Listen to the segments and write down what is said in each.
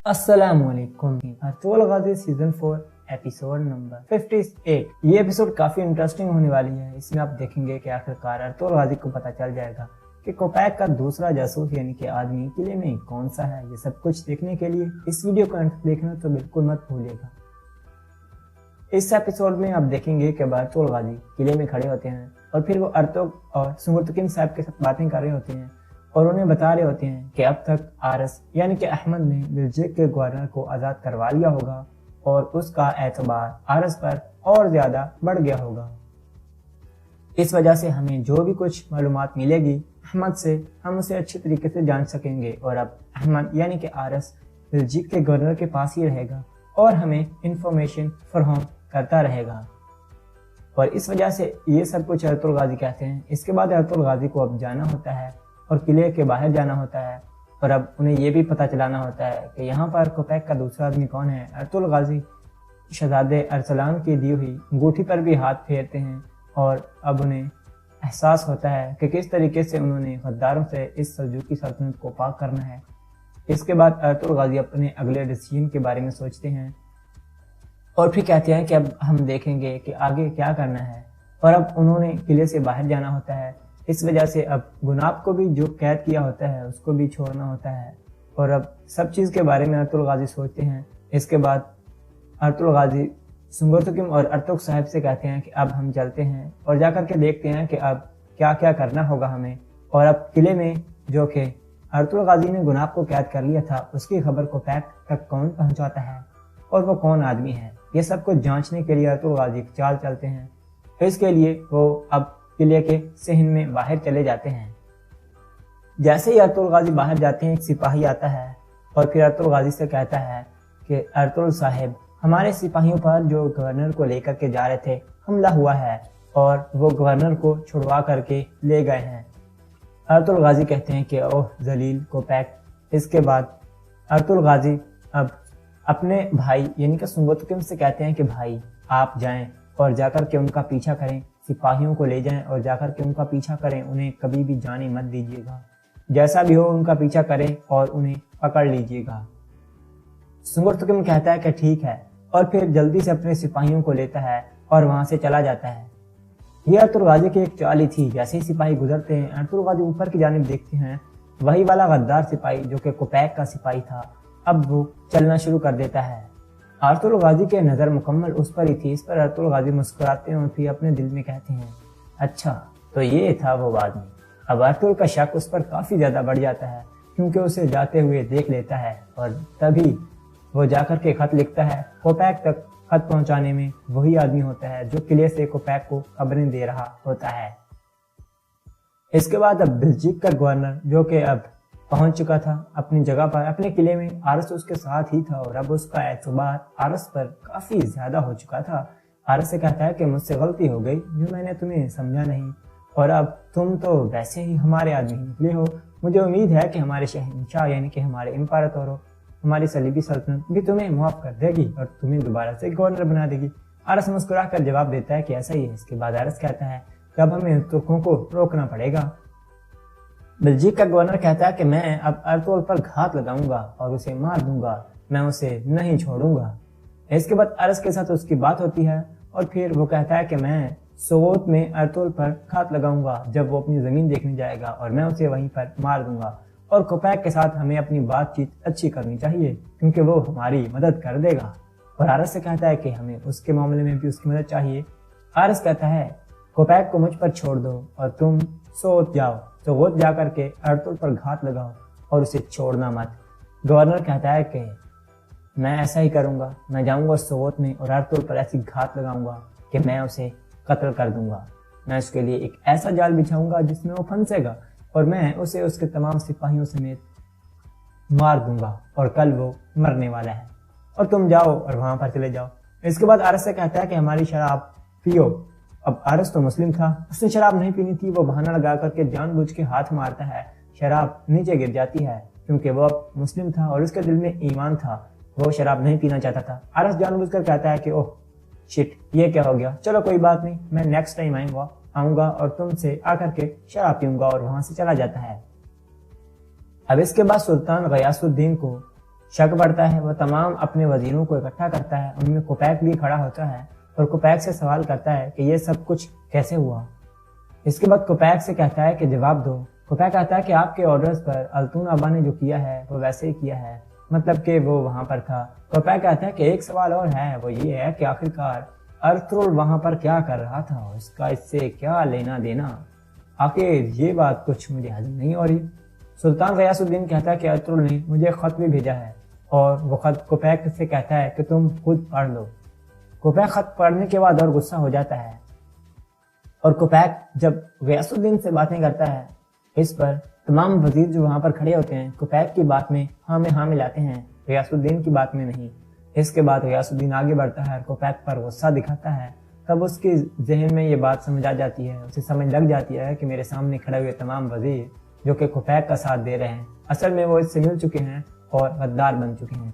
अस्सलामुअलैकुम। अर्तुगरुल गाजी season 4 episode number 58। ये episode काफी इंटरेस्टिंग होने वाली है। इसमें आप देखेंगे कि आखिरकार अर्तुगरुल गाजी को पता चल जाएगा कि कोपैक का दूसरा जासूस यानी कि आदमी किले में कौन सा है। ये सब कुछ देखने के लिए इस वीडियो को अंत तक देखना तो बिल्कुल मत भूलिएगा। इस एपिसोड में आप देखेंगे कि अर्तुगरुल गाजी किले में खड़े होते हैं और फिर वो अर्तुग और सुंगुरतुकिन साहब के साथ बातें कर रहे होते हैं और उन्हें बता रहे होते हैं कि अब तक आरस यानी कि अहमद ने बिल्जिक के गवर्नर को आज़ाद करवा लिया होगा और उसका एतबार आरस पर और ज़्यादा बढ़ गया होगा। इस वजह से हमें जो भी कुछ मालूमात मिलेगी अहमद से, हम उसे अच्छी तरीके से जान सकेंगे और अब अहमद यानी कि आरस बिल्जिक के गवर्नर के पास ही रहेगा और हमें इंफॉर्मेशन फराहम करता रहेगा। और इस वजह से ये सब कुछ अर्तुगरुल गाजी कहते हैं। इसके बाद अर्तुगरुल गाजी को अब जाना होता है और किले के बाहर जाना होता है और अब उन्हें ये भी पता चलाना होता है कि यहाँ पर कोपैक का दूसरा आदमी कौन है। अर्तुगरुल गाजी शहजादे अरसलान की दी हुई अंगूठी पर भी हाथ फेरते हैं और अब उन्हें एहसास होता है कि किस तरीके से उन्होंने गद्दारों से इस सल्जूकी सल्तनत को पाक करना है। इसके बाद अर्तुगरुल गाजी अपने अगले डिसीजन के बारे में सोचते हैं और फिर कहते हैं कि अब हम देखेंगे कि आगे क्या करना है। और अब उन्होंने किले से बाहर जाना होता है। इस वजह से अब गुनाब को भी जो कैद किया होता है उसको भी छोड़ना होता है और अब सब चीज़ के बारे में अर्तुगरुल गाजी सोचते हैं। इसके बाद अर्तुगरुल गाजी सुंगुरतुकिन और अर्तुग साहब से कहते हैं कि अब हम चलते हैं और जाकर के देखते हैं कि अब क्या क्या करना होगा हमें। और अब किले में जो कि अर्तुगरुल गाजी ने गुनाब को कैद कर लिया था उसकी खबर कोपैक तक कौन पहुंचाता है और वो कौन आदमी है, ये सब कुछ जांचने के लिए अर्तुगरुल गाजी चाल चलते हैं। इसके लिए वो अब किले के सहन में बाहर चले जाते हैं। जैसे ही अर्तुगरुल गाजी बाहर जाते हैं एक सिपाही आता है और फिर अर्तुगरुल गाजी से कहता है कि अर्तुगरुल साहब, हमारे सिपाहियों पर जो गवर्नर को लेकर के जा रहे थे हमला हुआ है और वो गवर्नर को छुड़वा करके ले गए हैं। अर्तुगरुल गाजी कहते हैं कि ओह जलील कोपैक। इसके बाद अर्तुगरुल गाजी अब अपने भाई यानी कि सुंगुरतुकिन से कहते हैं कि भाई आप जाएं और जाकर के उनका पीछा करें, सिपाहियों को ले जाएं और जाकर के उनका पीछा करें, उन्हें कभी भी जाने मत दीजिएगा, जैसा भी हो उनका पीछा करें और उन्हें पकड़ लीजिएगा। सुंगुरतुकिन कहता है कि ठीक है और फिर जल्दी से अपने सिपाहियों को लेता है और वहां से चला जाता है। यह अर्तुगरुल गाजी की एक चाल ही थी। जैसे ही सिपाही गुजरते हैं अर्तुगरुल गाजी ऊपर की जानिब देखते हैं, वही वाला गद्दार सिपाही जो कि कोपैक का सिपाही था अब वो चलना शुरू कर देता है। अर्तुगरुल गाजी के नज़र मुकम्मल उस पर ही थी। इस पर अर्तुगरुल गाजी मुस्कुराते हैं और फिर अपने दिल में कहते हैं अच्छा तो ये था वो आदमी। अब अर्तुगरुल का शक उस पर काफ़ी ज़्यादा बढ़ जाता है क्योंकि उसे जाते हुए देख लेता है और तभी वो जाकर के खत लिखता है। कोपैक तक खत पहुंचाने में वही आदमी होता है जो किले से कोपैक को खबरें दे रहा होता है। इसके बाद अब बिल्जिक का गवर्नर जो कि अब पहुंच चुका था अपनी जगह पर, अपने किले में आरस उसके साथ ही था और अब उसका एतबार आरस पर काफी ज्यादा हो चुका था। आरस से कहता है कि मुझसे गलती हो गई जो मैंने तुम्हें समझा नहीं और अब तुम तो वैसे ही हमारे आदमी निकले हो। मुझे उम्मीद है कि हमारे शहंशाह यानी कि हमारे इम्पारातोर हमारी सलीबी सल्तनत भी तुम्हें माफ कर देगी और तुम्हें दोबारा से गवर्नर बना देगी। आरस मुस्कुरा कर जवाब देता है कि ऐसा ही है। इसके बाद आरस कहता है कि अब हमें तुर्कों को रोकना पड़ेगा। बिल्जिक का गवर्नर कहता है कि मैं अब अर्तुगरुल पर घात लगाऊंगा और उसे मार दूंगा, मैं उसे नहीं छोड़ूंगा। इसके बाद अरस के साथ उसकी बात होती है और फिर वो कहता है कि मैं सोगोत में अर्तुगरुल पर घात लगाऊंगा जब वो अपनी जमीन देखने जाएगा और मैं उसे वहीं पर मार दूंगा। और कोपैक के साथ हमें अपनी बातचीत अच्छी करनी चाहिए क्योंकि वो हमारी मदद कर देगा। और आरस से कहता है कि हमें उसके मामले में भी उसकी मदद चाहिए। आरस कहता है कोपैक को मुझ पर छोड़ दो और तुम सोगोत जाओ, सोगोत जाकर के अर्तुगरुल पर घात लगाओ और उसे छोड़ना मत। गवर्नर कहता है कि मैं ऐसा ही करूंगा, मैं जाऊंगा सोगोत में और अर्तुगरुल पर ऐसी घात लगाऊंगा कि मैं उसे कत्ल कर दूंगा। मैं उसके लिए एक ऐसा जाल बिछाऊंगा जिसमें वो फंसेगा और मैं उसे उसके तमाम सिपाहियों समेत मार दूंगा और कल वो मरने वाला है और तुम जाओ और वहां पर चले जाओ। इसके बाद आरस से कहता है कि हमारी शराब पियो। अब आरस तो मुस्लिम था, उसने शराब नहीं पीनी थी। वो बहाना लगा करके जानबूझ के हाथ मारता है, शराब नीचे गिर जाती है क्योंकि वो अब मुस्लिम था और उसके दिल में ईमान था, वो शराब नहीं पीना चाहता था। आरस जानबूझ कर कहता है कि ओह शिट, ये क्या हो गया, चलो कोई बात नहीं, मैं नेक्स्ट टाइम आऊंगा और तुमसे आकर के शराब पीऊंगा और वहां से चला जाता है। अब इसके बाद सुल्तान गयासुद्दीन को शक बढ़ता है। वो तमाम अपने वजीरों को इकट्ठा करता है, उनमें कोपैक भी खड़ा होता है और कोपैक से सवाल करता है कि ये सब कुछ कैसे हुआ। इसके बाद कोपैक से कहता है कि जवाब दो। कोपैक कहता है कि आपके ऑर्डर्स पर अल्तून आबा ने जो किया है वो वैसे ही किया है, मतलब कि वो वहां पर था। कोपैक कहता है कि एक सवाल और है, वो ये है कि आखिरकार अर्तुगरुल वहां पर क्या कर रहा था, उसका इससे क्या लेना देना। आखिर ये बात कुछ मुझे हजम नहीं हो रही। सुल्तान गयासुद्दीन कहता है कि अर्तुगरुल ने मुझे खत भी भेजा है और वो खत कोपैक से कहता है कि तुम खुद पढ़ लो। कोपैक खत पढ़ने के बाद और गुस्सा हो जाता है और कोपैक जब गयासुद्दीन से बातें करता है, इस पर तमाम वजीर जो वहां पर खड़े होते हैं कोपैक की बात में हाँ मिलाते हैं, गयासुद्दीन की बात में नहीं। इसके बाद गयासुद्दीन आगे बढ़ता है और कोपैक पर गुस्सा दिखाता है। तब उसके जहन में ये बात समझ आ जाती है, उसे समझ लग जाती है कि मेरे सामने खड़े हुए तमाम वजीर जो कि कोपैक का साथ दे रहे हैं, असल में वो इससे मिल चुके हैं और गद्दार बन चुके हैं।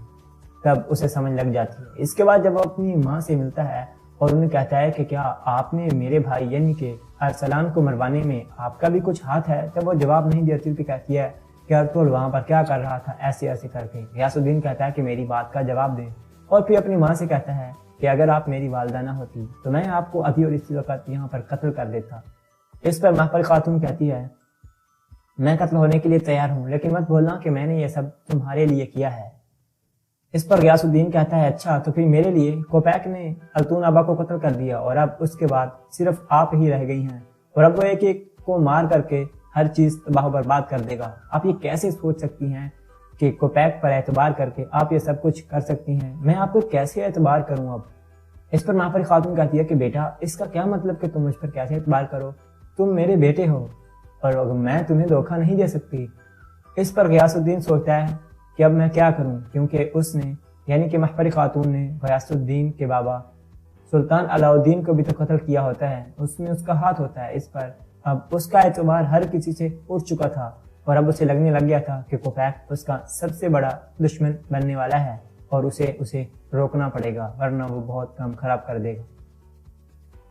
तब उसे समझ लग जाती है। इसके बाद जब वो अपनी माँ से मिलता है और उन्हें कहता है कि क्या आपने मेरे भाई यानी कि अरसलान को मरवाने में आपका भी कुछ हाथ है, तब वो जवाब नहीं देती थी। कहती है कि अर्तुगरुल वहां पर क्या कर रहा था, ऐसे ऐसे करके। गयासुद्दीन कहता है कि मेरी बात का जवाब दे और फिर अपनी माँ से कहता है कि अगर आप मेरी वालदा ना होती तो मैं आपको अभी और इसी वक्त यहाँ पर कत्ल कर देता। इस पर महफल खातून कहती है मैं कत्ल होने के लिए तैयार हूँ, लेकिन मत बोलना कि मैंने ये सब तुम्हारे लिए किया है। इस पर गयासुद्दीन कहता है अच्छा तो फिर मेरे लिए कोपैक ने अल्तून आबा को कत्ल कर दिया और अब उसके बाद सिर्फ आप ही रह गई हैं और अब वो एक एक को मार करके हर चीज तबाह बर्बाद कर देगा। आप ये कैसे सोच सकती हैं कि कोपैक पर एतबार करके आप ये सब कुछ कर सकती हैं? मैं आपको कैसे एतबार करूं अब? इस पर महफल खातून कहती है कि बेटा इसका क्या मतलब कि तुम मुझ पर कैसे एतबार करो, तुम मेरे बेटे हो और मैं तुम्हें धोखा नहीं दे सकती। इस पर गयासुद्दीन सोचता है कि अब मैं क्या करूं, क्योंकि उसने यानी कि महफल खातून ने गयासुद्दीन के बाबा सुल्तान अलाउद्दीन को भी तो कत्ल किया होता है, उसमें उसका हाथ होता है। इस पर अब उसका एतबार हर किसी से उठ चुका था और अब उसे लगने लग गया था कि कोपैक उसका सबसे बड़ा दुश्मन बनने वाला है और उसे रोकना पड़ेगा, वरना वो बहुत काम खराब कर देगा।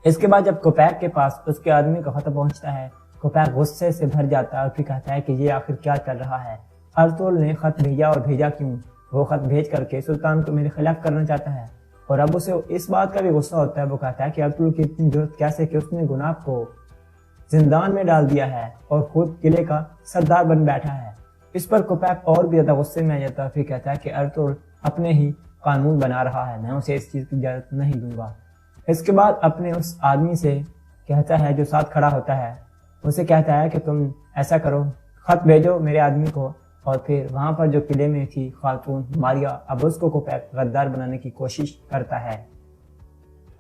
इसके बाद जब कोपैक के पास उसके आदमी का खत पहुंचता है, कोपैक गुस्से से भर जाता है और फिर कहता है कि ये आखिर क्या चल रहा है, अर्तुगरुल ने खत भेजा और भेजा क्यों? वो खत भेज करके सुल्तान को मेरे खिलाफ करना चाहता है और अब उसे इस बात का भी गुस्सा होता है। वो कहता है कि अर्तुगरुल की इतनी जरूरत कैसे कि उसने गुनाब को जिंदान में डाल दिया है और खुद किले का सरदार बन बैठा है। इस पर कोपैक और भी ज्यादा गुस्से में आ जाता है, फिर कहता है कि अर्तुगरुल अपने ही कानून बना रहा है, मैं उसे इस चीज की इजाजत नहीं दूंगा। इसके बाद अपने उस आदमी से कहता है जो साथ खड़ा होता है, उसे कहता है कि तुम ऐसा करो, खत भेजो मेरे आदमी को। और फिर वहां पर जो किले में थी खातून मारिया, अब उसको कोपैक गद्दार बनाने की कोशिश करता है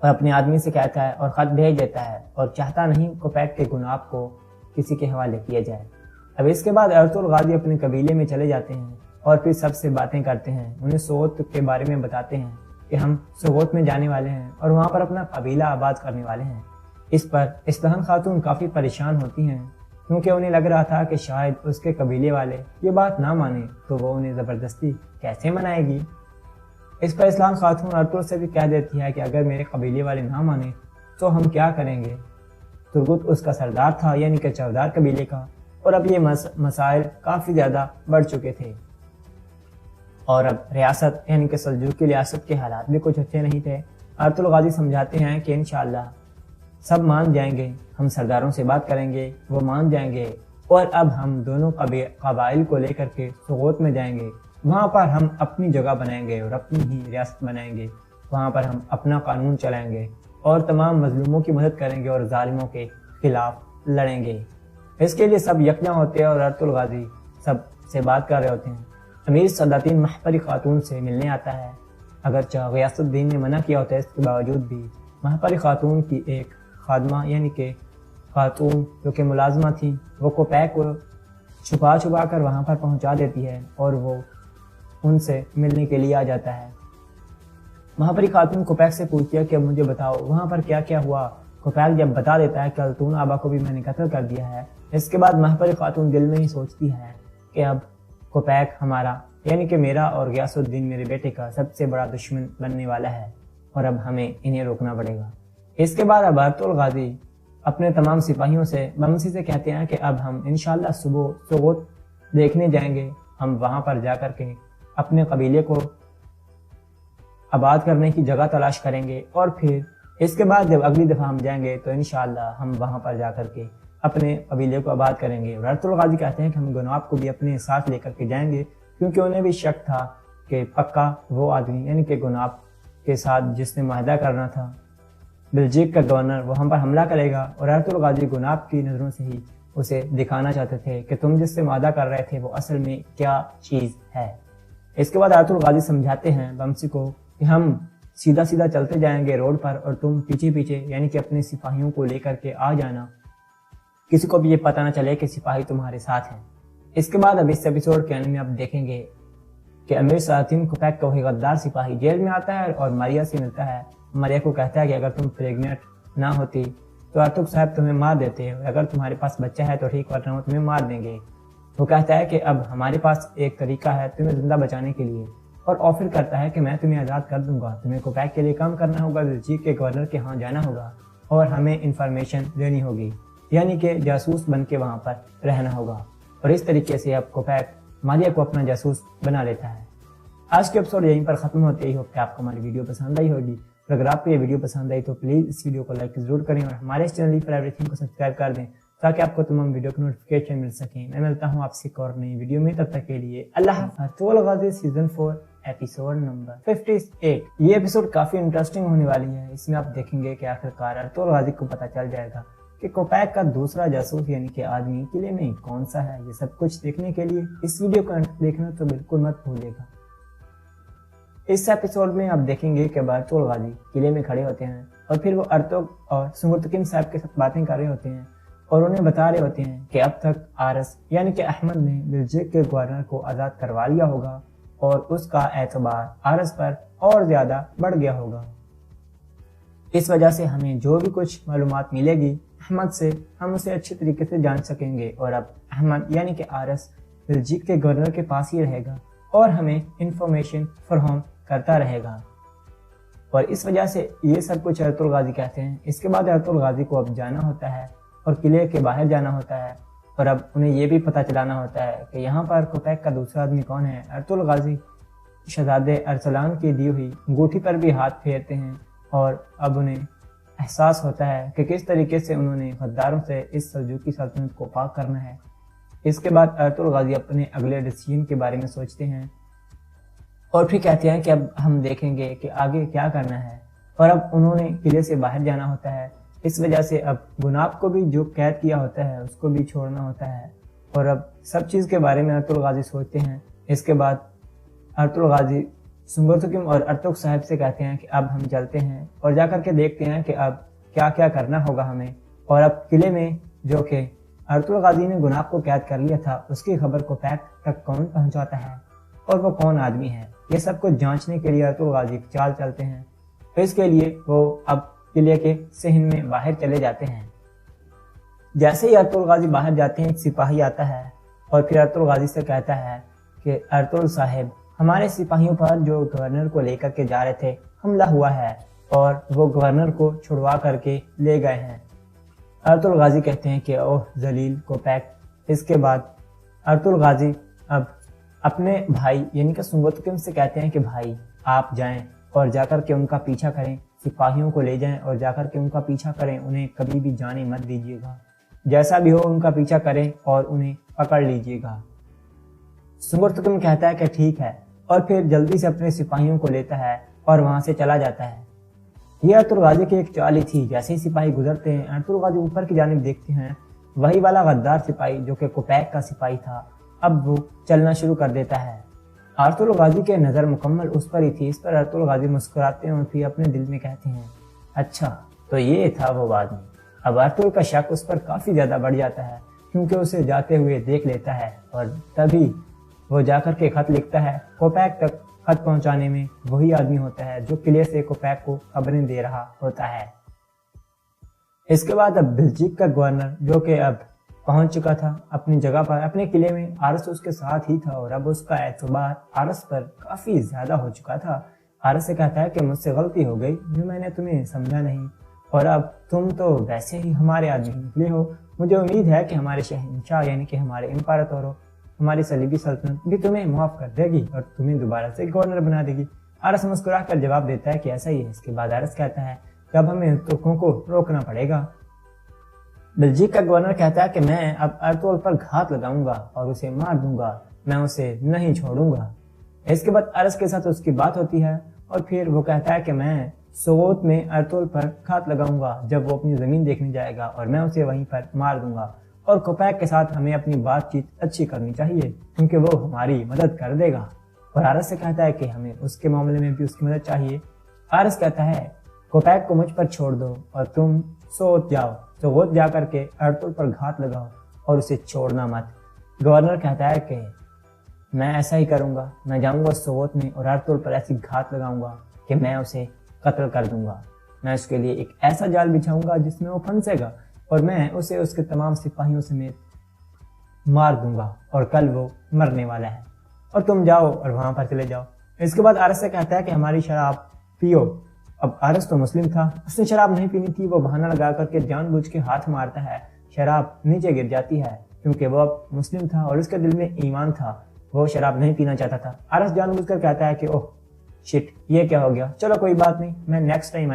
और अपने आदमी से कहता है और खत भेज देता है और चाहता नहीं कोपैक के गुनाब को किसी के हवाले किया जाए। अब इसके बाद अर्तुगरुल गाजी अपने कबीले में चले जाते हैं और फिर सबसे बातें करते हैं, उन्हें सोगोत के बारे में बताते हैं कि हम सोगोत में जाने वाले हैं और वहां पर अपना कबीला आबाद करने वाले हैं। इस पर इस्तान खातून काफी परेशान होती हैं क्योंकि उन्हें लग रहा था कि शायद उसके कबीले वाले ये बात ना माने तो वो उन्हें जबरदस्ती कैसे मनाएगी। इस पर इस्लाम खातून अर्तुगरुल से भी कह देती है कि अगर मेरे कबीले वाले ना माने तो हम क्या करेंगे। तुर्गुत उसका सरदार था यानी कि चौधार कबीले का और अब ये मसाइल काफी ज्यादा बढ़ चुके थे और अब रियासत यानी कि सल्जूकी रियासत के हालात भी कुछ अच्छे नहीं थे। अर्तुगरुल गाजी समझाते हैं कि इंशाअल्लाह सब मान जाएंगे, हम सरदारों से बात करेंगे, वो मान जाएंगे और अब हम दोनों कबाइल को लेकर के सोगोत में जाएंगे, वहाँ पर हम अपनी जगह बनाएंगे और अपनी ही रियासत बनाएंगे, वहाँ पर हम अपना कानून चलाएंगे और तमाम मजलूमों की मदद करेंगे और जालिमों के खिलाफ लड़ेंगे। इसके लिए सब यकजा होते हैं और अर्तुगरुल गाजी सब से बात कर रहे होते हैं। अमीर सदातीन महफल खातून से मिलने आता है, अगरचे गयासुद्दीन ने मना किया होता है, इसके बावजूद भी महफल खातून की एक खादमा यानी कि खातून जो कि मुलाजमा थी, वो कोपैक को छुपा छुपा कर वहाँ पर पहुँचा देती है और वो उनसे मिलने के लिए आ जाता है। महफल खातून कोपैक से पूछती है कि अब मुझे बताओ वहाँ पर क्या क्या हुआ। कोपैक जब बता देता है कि अल्तून आबा को भी मैंने कत्ल कर दिया है, इसके बाद महफल खातून दिल में ही सोचती है कि अब कोपैक हमारा यानी कि मेरा और गयासुद्दीन मेरे बेटे का सबसे बड़ा दुश्मन बनने वाला है और अब हमें इन्हें रोकना पड़ेगा। इसके बाद अब अर्तुगरुल गाजी अपने तमाम सिपाहियों से बमसी से कहते हैं कि अब हम इंशाअल्लाह सुबह सोगोत देखने जाएंगे, हम वहां पर जाकर के अपने कबीले को आबाद करने की जगह तलाश करेंगे और फिर इसके बाद जब अगली दफ़ा हम जाएंगे तो इंशाअल्लाह हम वहाँ पर जा कर के अपने कबीले को आबाद करेंगे। और अर्तुगरुल गाजी कहते हैं कि हम गुनाब को भी अपने साथ लेकर के जाएंगे, क्योंकि उन्हें भी शक था कि पक्का वो आदमी यानी कि गुनाब के साथ जिसने मुआहदा करना था बेल्जिक का गवर्नर वो हम पर हमला करेगा। और अर्तुगरुल गाजी गुनाब की नज़रों से ही उसे दिखाना चाहते थे कि तुम जिससे मुआहदा कर रहे थे वो असल में क्या चीज़ है। इसके बाद अर्तुगरुल गाजी समझाते हैं बमसी को कि हम सीधा सीधा चलते जाएंगे रोड पर और तुम पीछे पीछे यानी कि अपने सिपाहियों को लेकर के आ जाना, किसी को भी ये पता ना चले कि सिपाही तुम्हारे साथ हैं। इसके बाद अब इस एपिसोड के अंत में आप देखेंगे कि अमीर सलातीन कोपैक का वही गद्दार सिपाही जेल में आता है और मारिया से मिलता है। मारिया को कहता है कि अगर तुम प्रेग्नेंट ना होती तो अर्तुग साहब तुम्हें मार देते, अगर तुम्हारे पास बच्चा है तो ठीक, वरना वो तुम्हें मार देंगे। वो कहता है कि अब हमारे पास एक तरीका है तुम्हें जिंदा बचाने के लिए, और ऑफर करता है कि मैं तुम्हें आज़ाद कर दूंगा, तुम्हें कोपैक के लिए काम करना होगा, बेल्जिक के गवर्नर के यहाँ जाना होगा और हमें इंफॉर्मेशन देनी होगी, यानी कि जासूस बन के वहाँ पर रहना होगा। और इस तरीके से अब कोपैक मारिया को अपना जासूस बना लेता है। आज के एपिसोड यहीं पर ख़त्म होते ही होप कि आपको हमारी वीडियो पसंद आई होगी। अगर आपको ये वीडियो पसंद आई तो प्लीज़ इस वीडियो को लाइक जरूर करें और हमारे इस चैनल फॉर एवरीथिंग को सब्सक्राइब कर दें ताकि आपको तमाम वीडियो की नोटिफिकेशन मिल सकें। मैं मिलता हूँ आपसे एक और नई वीडियो में, तब तक के लिए अल्लाह हाफ़िज़। अर्तुगरुल गाजी सीजन 4 एपिसोड नंबर 58। ये एपिसोड काफी इंटरेस्टिंग होने वाली है। इसमें आप देखेंगे कि आखिरकार अर्तुगरुल गाजी को पता चल जाएगा कि कोपैक का दूसरा जासूस यानी कि आदमी किले में कौन सा है। ये सब कुछ देखने के लिए इस वीडियो को अंत तक देखना तो बिल्कुल मत भूलिएगा। इस एपिसोड में आप देखेंगे कि अर्तुगरुल गाजी किले में खड़े होते हैं और फिर वो अर्तुग और सुंगुरतुकिन साहब के साथ बातें कर रहे होते हैं और उन्हें बता रहे होते हैं कि अब तक आरस यानी कि अहमद ने बेल्जिक के गवर्नर को आज़ाद करवा लिया होगा और उसका एतबार आरस पर और ज्यादा बढ़ गया होगा। इस वजह से हमें जो भी कुछ मालूमात मिलेगी अहमद से हम उसे अच्छी तरीके से जान सकेंगे और अब अहमद यानी कि आरस बेल्जिक के गवर्नर के पास ही रहेगा और हमें इंफॉर्मेशन फराहम करता रहेगा। और इस वजह से ये सब कुछ अर्तुगरुल गाजी कहते हैं। इसके बाद अर्तुगरुल गाजी को अब जाना होता है और किले के बाहर जाना होता है और अब उन्हें ये भी पता चलाना होता है कि यहाँ पर कोपैक का दूसरा आदमी कौन है। अर्तुगरुल गाजी शहजादे अरसलान की दी हुई अंगूठी पर भी हाथ फेरते हैं और अब उन्हें एहसास होता है कि किस तरीके से उन्होंने गद्दारों से इस सल्जूकी सल्तनत को पाक करना है। इसके बाद अर्तुगरुल गाजी अपने अगले डिसीजन के बारे में सोचते हैं और फिर कहते हैं कि अब हम देखेंगे कि आगे क्या करना है। और अब उन्होंने किले से बाहर जाना होता है। इस वजह से अब गुनाब को भी जो कैद किया होता है उसको भी छोड़ना होता है और अब सब चीज़ के बारे में अर्तुगरुल गाजी सोचते हैं। इसके बाद अर्तुगरुल गाजी सुंगुरतुकिन और अर्तुग साहब से कहते हैं कि अब हम चलते हैं और जाकर के देखते हैं कि अब क्या क्या करना होगा हमें। और अब किले में जो कि अर्तुगरुल गाजी ने गुनाब को कैद कर लिया था उसकी खबर कोपैक तक कौन पहुंचाता है और वो कौन आदमी है, ये सब कुछ जांचने के लिए अर्तुगरुल गाजी चाल चलते हैं। तो इसके लिए वो अब किले के सहन में बाहर चले जाते हैं। जैसे ही अर्तुगरुल गाजी बाहर जाते हैं एक सिपाही आता है और फिर अर्तुगरुल गाजी से कहता है कि अर्तुगरुल साहब हमारे सिपाहियों पर जो गवर्नर को लेकर के जा रहे थे हमला हुआ है और वो गवर्नर को छुड़वा करके ले गए हैं। अर्तुगरुल गाजी कहते हैं कि ओह जलील कोपैक। इसके बाद अर्तुगरुल गाजी अब अपने भाई यानी कि सुंगुरतुकिन से कहते हैं कि भाई आप जाएं और जाकर के उनका पीछा करें, सिपाहियों को ले जाएं और जाकर के उनका पीछा करें, उन्हें कभी भी जाने मत दीजिएगा, जैसा भी हो उनका पीछा करें और उन्हें पकड़ लीजिएगा। सुंगुरतुकिन कहता है कि ठीक है और फिर जल्दी से अपने सिपाहियों को लेता है और वहां से चला जाता है। यह अर्तुगरुल गाजी की एक चाल ही थी। जैसे ही सिपाही गुजरते हैं अर्तुगरुल गाजी ऊपर की जानिब देखते हैं, वही वाला गद्दार सिपाही जो कि कोपैक का सिपाही था अब वो चलना शुरू कर देता है। अर्तुगरुल गाजी के नज़र मुकम्मल उस पर ही थी। इस पर अर्तुगरुल गाजी मुस्कुराते हैं और फिर अपने दिल में कहते हैं अच्छा तो ये था वो आदमी। अब अर्तुगरुल का शक उस पर काफ़ी ज़्यादा बढ़ जाता है क्योंकि उसे जाते हुए देख लेता है और तभी वो जाकर के खत लिखता है। कोपैक तक खत पहुंचाने में वही आदमी होता है जो किले से कोपैक को खबरें दे रहा होता है। इसके बाद अब बेल्जिक का गवर्नर जो कि अब पहुंच चुका था अपनी जगह पर, अपने किले में आरस उसके साथ ही था और अब उसका एतबार आरस पर काफी ज्यादा हो चुका था। आरस से कहता है कि मुझसे गलती हो गई जो मैंने तुम्हें समझा नहीं और अब तुम तो वैसे ही हमारे आदमी निकले हो। मुझे उम्मीद है कि हमारे शहंशाह यानी कि हमारे इम्परातोर हमारी सलीबी सल्तनत भी तुम्हें माफ कर देगी और तुम्हें दोबारा से गवर्नर बना देगी। अरस मुस्कुरा कर जवाब देता है कि ऐसा ही है। इसके बाद अरस कहता है कि अब हमें तुर्कों को रोकना पड़ेगा। बेल्जिक का गवर्नर कहता है कि मैं अब अर्तुगरुल पर घात लगाऊंगा और उसे मार दूंगा, मैं उसे नहीं छोड़ूंगा। इसके बाद अरस के साथ उसकी बात होती है और फिर वो कहता है कि मैं सोगोत में अर्तुगरुल पर घात लगाऊंगा जब वो अपनी जमीन देखने जाएगा और मैं उसे वहीं पर मार दूंगा। और कोपैक के साथ हमें अपनी बातचीत अच्छी करनी चाहिए क्योंकि वो हमारी मदद कर देगा। और अरस से कहता है कि हमें उसके मामले में भी उसकी मदद चाहिए। अरस कहता है कोपैक को मुझ पर छोड़ दो और तुम सोगोत जाओ, सोगोत जा करके अर्तुगरुल पर घात लगाओ और उसे छोड़ना मत। गवर्नर कहता है कि मैं ऐसा ही करूंगा, मैं जाऊंगा सोगोत में और अर्तुगरुल पर ऐसी घात लगाऊंगा कि मैं उसे कत्ल कर दूंगा। मैं उसके लिए एक ऐसा जाल बिछाऊंगा जिसमें वो फंसेगा और मैं उसे उसके तमाम सिपाहियों समेत मार दूंगा और कल वो मरने वाला है और तुम जाओ और वहां पर चले जाओ। इसके बाद अरस से कहता है कि हमारी शराब पियो। अब अरस तो मुस्लिम था, उसने शराब नहीं पीनी थी। वो बहाना लगा करके जानबूझ के हाथ मारता है, शराब नीचे गिर जाती है क्योंकि वो अब मुस्लिम था और उसके दिल में ईमान था, वो शराब नहीं पीना चाहता था। अरस जानबूझकर कहता है कि ओह शिट, ये क्या हो गया, चलो कोई बात नहीं, मैं नेक्स्ट टाइम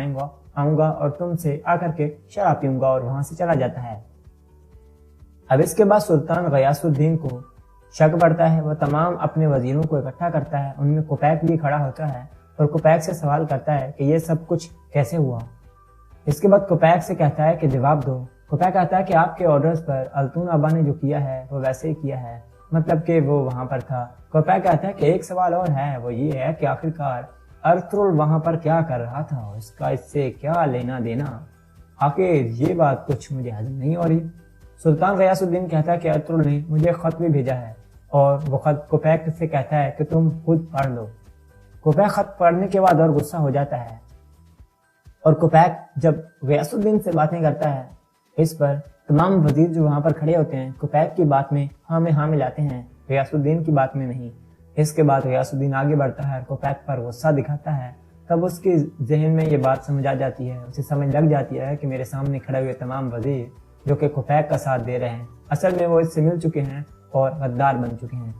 आऊंगा और तुमसे आकर के शराब पीऊंगा और वहां से चला जाता है। अब इसके बाद सुल्तान गयासुद्दीन को शक बढ़ता है। वह तमाम अपने वजीरों को इकट्ठा करता है, उनमें कोपैक भी खड़ा होता है और कोपैक से सवाल करता है कि ये सब कुछ कैसे हुआ। इसके बाद कोपैक से कहता है कि जवाब दो। कोपैक कहता है कि आपके ऑर्डर्स पर अल्तून आबा ने जो किया है वो वैसे ही किया है, मतलब कि वो वहां पर था। कोपैक कहता है कि एक सवाल और है, वो ये है कि आखिरकार अर्तुगरुल वहां पर क्या कर रहा था, इसका इससे क्या लेना देना, आखिर ये बात कुछ मुझे हजम नहीं हो रही। सुल्तान गयासुद्दीन कहता है कि अर्तुगरुल ने मुझे खत भी भेजा है और वो खत कोपैक से कहता है कि तुम खुद पढ़ लो। कोपैक खत पढ़ने के बाद और गुस्सा हो जाता है और कोपैक जब गयासुद्दीन से बातें करता है इस पर तमाम वजीर जो वहां पर खड़े होते हैं कोपैक की बात में हाँ मिलाते हैं, गयासुद्दीन की बात में नहीं। इसके बाद गयासुद्दीन आगे बढ़ता है और कोपैक पर गुस्सा दिखाता है। तब उसके जहन में ये बात समझ आ जाती है, उसे समझ लग जाती है कि मेरे सामने खड़े हुए तमाम वजीर जो कि कोपैक का साथ दे रहे हैं असल में वो इससे मिल चुके हैं और गद्दार बन चुके हैं।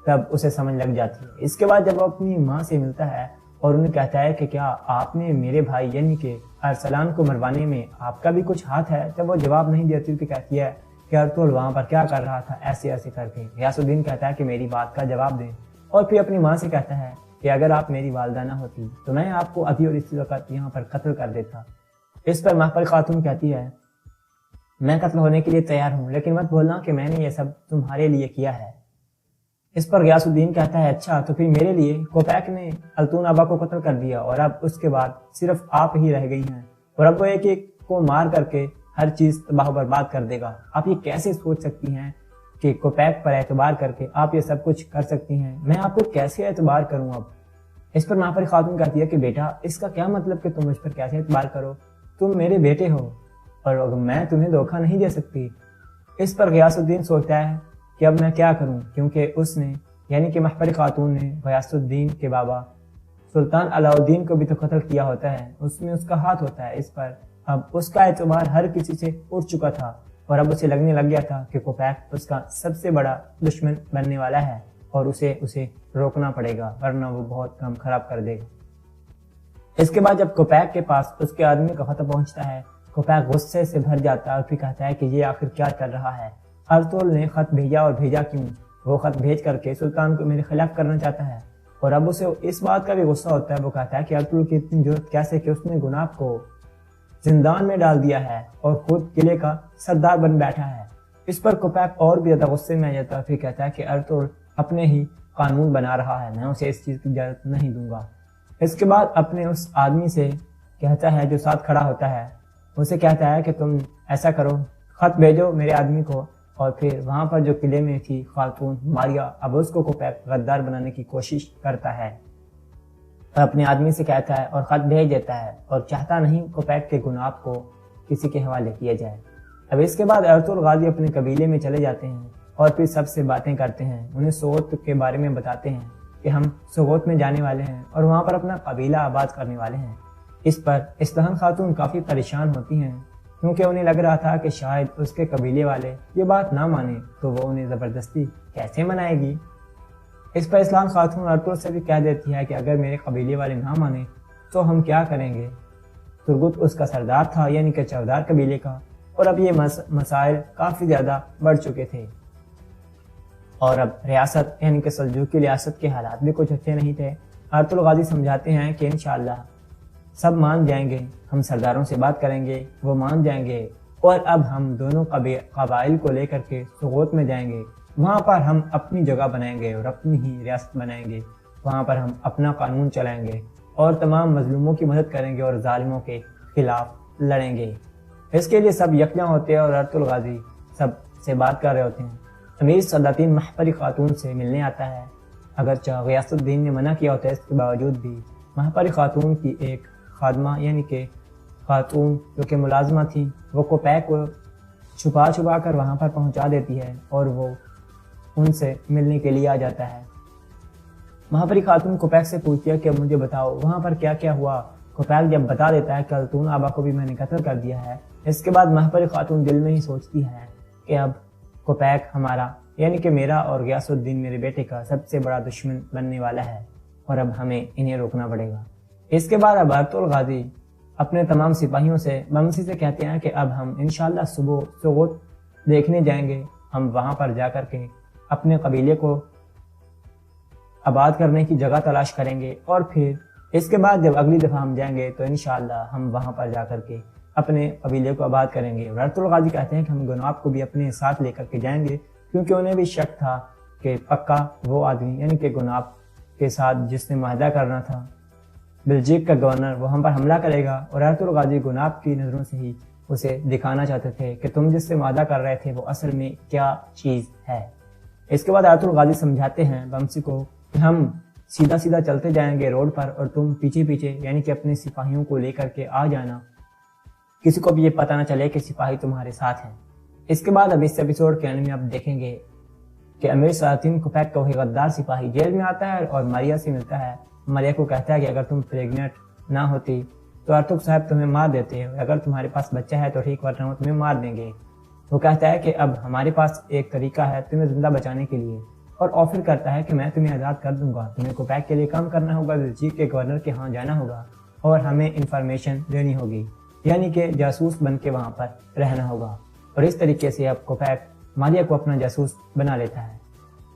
तब उसे समझ लग जाती है। इसके बाद जब वो अपनी माँ से मिलता है और उन्हें कहता है कि क्या आपने मेरे भाई यानी कि अरसलान को मरवाने में आपका भी कुछ हाथ है, जब वो जवाब नहीं देती तो कहती है कि अर्तुगरुल वहां पर क्या कर रहा था, ऐसे ऐसे करके। गयासुद्दीन कहता है कि मेरी बात का जवाब दें और फिर अपनी माँ से कहता है कि अगर आप मेरी वालदा ना होती तो मैं आपको अभी और इसी वक्त यहाँ पर कत्ल कर देता। इस पर महफल खातून कहती है मैं कत्ल होने के लिए तैयार हूँ, लेकिन मत बोलना कि मैंने ये सब तुम्हारे लिए किया है। इस पर गयासुद्दीन कहता है अच्छा तो फिर मेरे लिए कोपैक ने अल्तून आबा को कत्ल कर दिया और अब उसके बाद सिर्फ आप ही रह गई हैं और अब वो एक एक को मार करके हर चीज तबाह बर्बाद कर देगा। आप ये कैसे सोच सकती हैं कि कोपैक पर एतबार करके आप ये सब कुछ कर सकती हैं, मैं आप पर कैसे एतबार करूं अब। इस पर महफल खातून कहती है कि बेटा इसका क्या मतलब कि तुम मुझ पर कैसे एतबार करो, तुम मेरे बेटे हो और मैं तुम्हें धोखा नहीं दे सकती। इस पर गयासुद्दीन सोचता है कि अब मैं क्या करूं, क्योंकि उसने यानी कि महफल खातून ने गयासुद्दीन के बाबा सुल्तान अलाउद्दीन को भी तो कत्ल किया होता है, उसमें उसका हाथ होता है। इस पर अब उसका एतबार हर किसी से उठ चुका था और अब उसे लगने लग गया था कि कोपैक उसका सबसे बड़ा दुश्मन बनने वाला है और उसे रोकना पड़ेगा वरना वो बहुत काम खराब कर देगा। इसके बाद जब कोपैक के पास उसके आदमी का खत पहुंचता है, कोपैक गुस्से से भर जाता है और फिर कहता है कि ये आखिर क्या कर रहा है, अर्तुगरुल ने खत भेजा और भेजा क्यों, वो खत भेज करके सुल्तान को मेरे खिलाफ करना चाहता है। और अब उसे इस बात का भी गुस्सा होता है, वो कहता है कि अर्तुगरुल की इतनी जरूरत कैसे कि उसने गुलाब को जिंदान में डाल दिया है और खुद किले का सरदार बन बैठा है। इस पर कोपैक और भी ज्यादा गुस्से में आ जाता है, फिर कहता है कि अर्तुगरुल अपने ही कानून बना रहा है, मैं उसे इस चीज की इजाजत नहीं दूंगा। इसके बाद अपने उस आदमी से कहता है जो साथ खड़ा होता है, उसे कहता है कि तुम ऐसा करो, खत भेजो मेरे आदमी को। और फिर वहां पर जो किले में थी खातून मारिया, अब उसको कोपैक गद्दार बनाने की कोशिश करता है और अपने आदमी से कहता है और खत भेज देता है और चाहता नहीं कोपैक के गुनाब को किसी के हवाले किया जाए। अब इसके बाद अर्तुगरुल गाजी अपने कबीले में चले जाते हैं और फिर सबसे बातें करते हैं, उन्हें सोगोत के बारे में बताते हैं कि हम सोगोत में जाने वाले हैं और वहां पर अपना कबीला आबाद करने वाले हैं। इस पर इस्तान खातून काफी परेशान होती हैं کیونکہ انہیں لگ رہا تھا کہ شاید اس کے قبیلے والے یہ بات نہ مانے تو وہ انہیں زبردستی کیسے منائے گی۔ اس پر اسلام خاتون ارطغرل سے بھی کہہ دیتی ہے کہ اگر میرے قبیلے والے نہ مانے تو ہم کیا کریں گے۔ ترگت اس کا سردار تھا، یعنی کہ چودار قبیلے کا، اور اب یہ مسائل کافی زیادہ بڑھ چکے تھے، اور اب ریاست یعنی کہ سلجوقی ریاست کے حالات بھی کچھ اچھے نہیں تھے۔ ارطغرل غازی سمجھاتے ہیں کہ انشاءاللہ سب مان جائیں گے، ہم سرداروں سے بات کریں گے، وہ مان جائیں گے، اور اب ہم دونوں قبائل کو لے کر کے سغوت میں جائیں گے، وہاں پر ہم اپنی جگہ بنائیں گے اور اپنی ہی ریاست بنائیں گے، وہاں پر ہم اپنا قانون چلائیں گے اور تمام مظلوموں کی مدد کریں گے اور ظالموں کے خلاف لڑیں گے۔ اس کے لیے سب یکجا ہوتے ہیں اور ارطغرل غازی سب سے بات کر رہے ہوتے ہیں۔ امیر ساداتین مہپری خاتون سے ملنے آتا ہے، اگرچہ غیاث الدین نے منع کیا ہوتا ہے، اس کے باوجود بھی مہپری خاتون کی ایک خادمہ یعنی کہ خاتون جو کہ ملازمہ تھی، وہ کوپیک کو چھپا کر وہاں پر پہنچا دیتی ہے اور وہ ان سے ملنے کے لیے آ جاتا ہے۔ مہپری خاتون کوپیک سے پوچھتی ہے کہ مجھے بتاؤ وہاں پر کیا کیا ہوا۔ کوپیک جب بتا دیتا ہے کہ خاتون آبا کو بھی میں نے قتل کر دیا ہے، اس کے بعد مہپری خاتون دل میں ہی سوچتی ہے کہ اب کوپیک ہمارا یعنی کہ میرا اور غیاث الدین میرے بیٹے کا سب سے بڑا دشمن بننے والا ہے، اور اب ہمیں انہیں روکنا پڑے گا۔ اس کے بعد اب ارطغرل غازی اپنے تمام سپاہیوں سے بمسی سے کہتے ہیں کہ اب ہم انشاءاللہ صبح سغوت دیکھنے جائیں گے، ہم وہاں پر جا کر کے اپنے قبیلے کو آباد کرنے کی جگہ تلاش کریں گے، اور پھر اس کے بعد جب اگلی دفعہ ہم جائیں گے تو انشاءاللہ ہم وہاں پر جا کر کے اپنے قبیلے کو آباد کریں گے۔ اور ارطغرل غازی کہتے ہیں کہ ہم گناب کو بھی اپنے ساتھ لے کر کے جائیں گے، کیونکہ انہیں بھی شک تھا کہ پکا وہ آدمی یعنی کہ گناب کے ساتھ جس نے معاہدہ کرنا تھا بلجیک کا گورنر، وہ ہم پر حملہ کرے گا، اور ارطغرل غازی گناب کی نظروں سے ہی اسے دکھانا چاہتے تھے کہ تم جس سے معاہدہ کر رہے تھے وہ اصل میں کیا چیز ہے۔ اس کے بعد ارطغرل غازی سمجھاتے ہیں بمسی کو کہ ہم سیدھا چلتے جائیں گے روڈ پر، اور تم پیچھے یعنی کہ اپنے سپاہیوں کو لے کر کے آ جانا، کسی کو بھی یہ پتہ نہ چلے کہ سپاہی تمہارے ساتھ ہیں۔ اس کے بعد اب اس ایپیسوڈ کے اینڈ میں آپ دیکھیں گے کہ امیر ساداتین کوپیک کا وہی غدار سپاہی جیل میں آتا ہے اور ماریا سے ملتا ہے۔ ماریا کو کہتا ہے کہ اگر تم پریگننٹ نہ ہوتی تو ارطغرل صاحب تمہیں مار دیتے، اگر تمہارے پاس بچہ ہے تو ٹھیک، ورنہ وہ تمہیں مار دیں گے۔ وہ کہتا ہے کہ اب ہمارے پاس ایک طریقہ ہے تمہیں زندہ بچانے کے لیے، اور آفر کرتا ہے کہ میں تمہیں آزاد کر دوں گا، تمہیں کوپیک کے لیے کام کرنا ہوگا، بلجیک کے گورنر کے ہاں جانا ہوگا اور ہمیں انفارمیشن دینی ہوگی، یعنی کہ جاسوس بن کے وہاں پر رہنا ہوگا۔ اور اس طریقے سے اب کوپیک ماریا کو اپنا جاسوس بنا لیتا ہے۔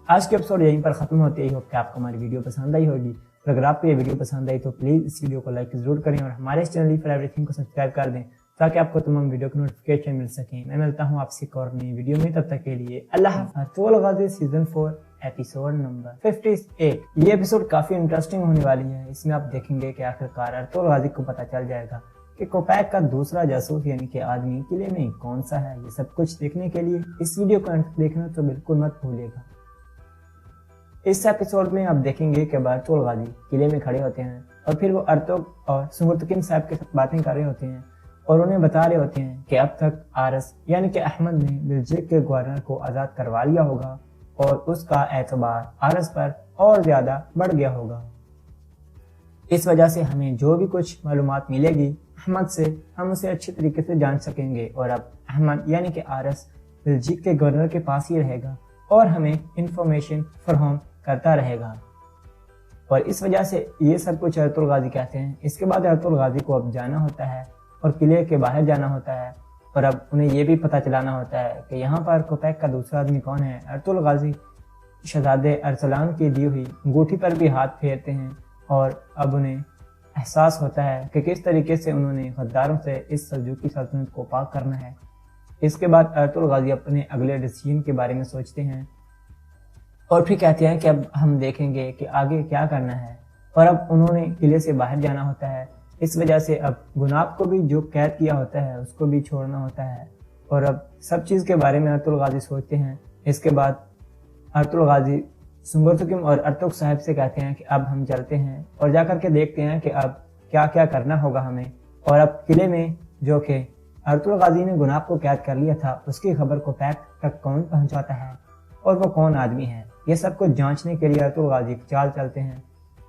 آج کے ایپیسوڈ یہیں پر ختم ہوتے ہی، ہوپ کہ آپ کو ہماری ویڈیو پسند آئی ہوگی، اور اگر آپ کو یہ ویڈیو پسند آئی تو پلیز اس ویڈیو کو لائک ضرور کریں اور ہمارے اس چینل فار ایوری تھنگ کو سبسکرائب کر دیں تاکہ آپ کو تمام ویڈیو کی نوٹیفکیشن مل سکیں۔ میں ملتا ہوں آپ سے ایک اور نئی ویڈیو میں، تب تک کے لیے اللہ حافظ۔ Ertugrul Ghazi season 4 episode number 58۔ یہ ایپیسوڈ کافی انٹرسٹنگ ہونے والی ہے، اس میں آپ دیکھیں گے کہ آخرکار ارطغرل غازی کو پتہ چل جائے گا کہ کوپیک کا دوسرا جاسوس یعنی کہ آدمی قلعے میں کون سا ہے۔ یہ سب کچھ دیکھنے کے لیے اس ویڈیو کو دیکھنا تو بالکل مت بھولے گا۔ اس ایپیسوڈ میں آپ دیکھیں گے کہ ارطغرل غازی قلعے میں کھڑے ہوتے ہیں اور پھر وہ ارطغرل اور سنگرتکین صاحب کے ساتھ باتیں کر رہے ہوتے ہیں اور انہیں بتا رہے ہوتے ہیں کہ اب تک آرس یعنی کہ احمد نے بلجیک کے گورنر کو آزاد کروا لیا ہوگا اور اس کا اعتبار آرس پر اور زیادہ بڑھ گیا ہوگا۔ اس وجہ سے ہمیں جو بھی کچھ معلومات ملے گی احمد سے، ہم اسے اچھے طریقے سے جان سکیں گے، اور اب احمد یعنی کہ آرس بلجیک کے گورنر کے پاس ہی رہے گا اور ہمیں انفارمیشن فراہم کرتا رہے گا، اور اس وجہ سے یہ سب کچھ ارطغرل غازی کہتے ہیں۔ اس کے بعد ارطغرل غازی کو اب جانا ہوتا ہے اور قلعے کے باہر جانا ہوتا ہے، اور اب انہیں یہ بھی پتہ چلانا ہوتا ہے کہ یہاں پر کوپیک کا دوسرا آدمی کون ہے۔ ارطغرل غازی شہزادے ارسلان کی دی ہوئی انگوٹھی پر بھی ہاتھ پھیرتے ہیں، اور اب انہیں احساس ہوتا ہے کہ کس طریقے سے انہوں نے غداروں سے اس سلجوقی سلطنت کو پاک کرنا ہے۔ اس کے بعد ارطغرل غازی اپنے اگلے ڈیسیژن کے بارے میں سوچتے ہیں اور پھر کہتے ہیں کہ اب ہم دیکھیں گے کہ آگے کیا کرنا ہے، اور اب انہوں نے قلعے سے باہر جانا ہوتا ہے۔ اس وجہ سے اب گناب کو بھی جو قید کیا ہوتا ہے اس کو بھی چھوڑنا ہوتا ہے، اور اب سب چیز کے بارے میں ارطغرل غازی سوچتے ہیں۔ اس کے بعد ارطغرل غازی سنگرتکین اور ارطغرل صاحب سے کہتے ہیں کہ اب ہم چلتے ہیں اور جا کر کے دیکھتے ہیں کہ اب کیا کیا کرنا ہوگا ہمیں، اور اب قلعے میں جو کہ ارطغرل غازی نے گناب کو قید کر لیا تھا اس کی خبر کوپیک تک کون پہنچاتا ہے اور وہ کون آدمی ہے، یہ سب کچھ جانچنے کے لیے ارطغرل غازی چال چلتے ہیں۔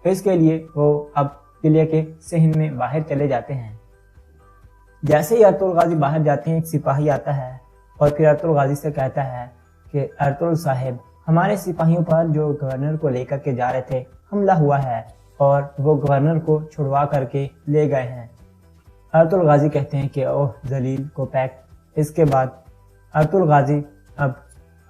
اس کے لیے وہ اب قلعے کے صحن میں باہر چلے جاتے ہیں۔ جیسے ہی ارطغرل غازی باہر جاتے ہیں ایک سپاہی آتا ہے اور پھر ارطغرل غازی سے کہتا ہے کہ ارطغرل صاحب ہمارے سپاہیوں پر جو گورنر کو لے کر کے جا رہے تھے حملہ ہوا ہے اور وہ گورنر کو چھڑوا کر کے لے گئے ہیں۔ ارطغرل غازی کہتے ہیں کہ اوہ ذلیل کوپیک۔ اس کے بعد ارطغرل غازی اب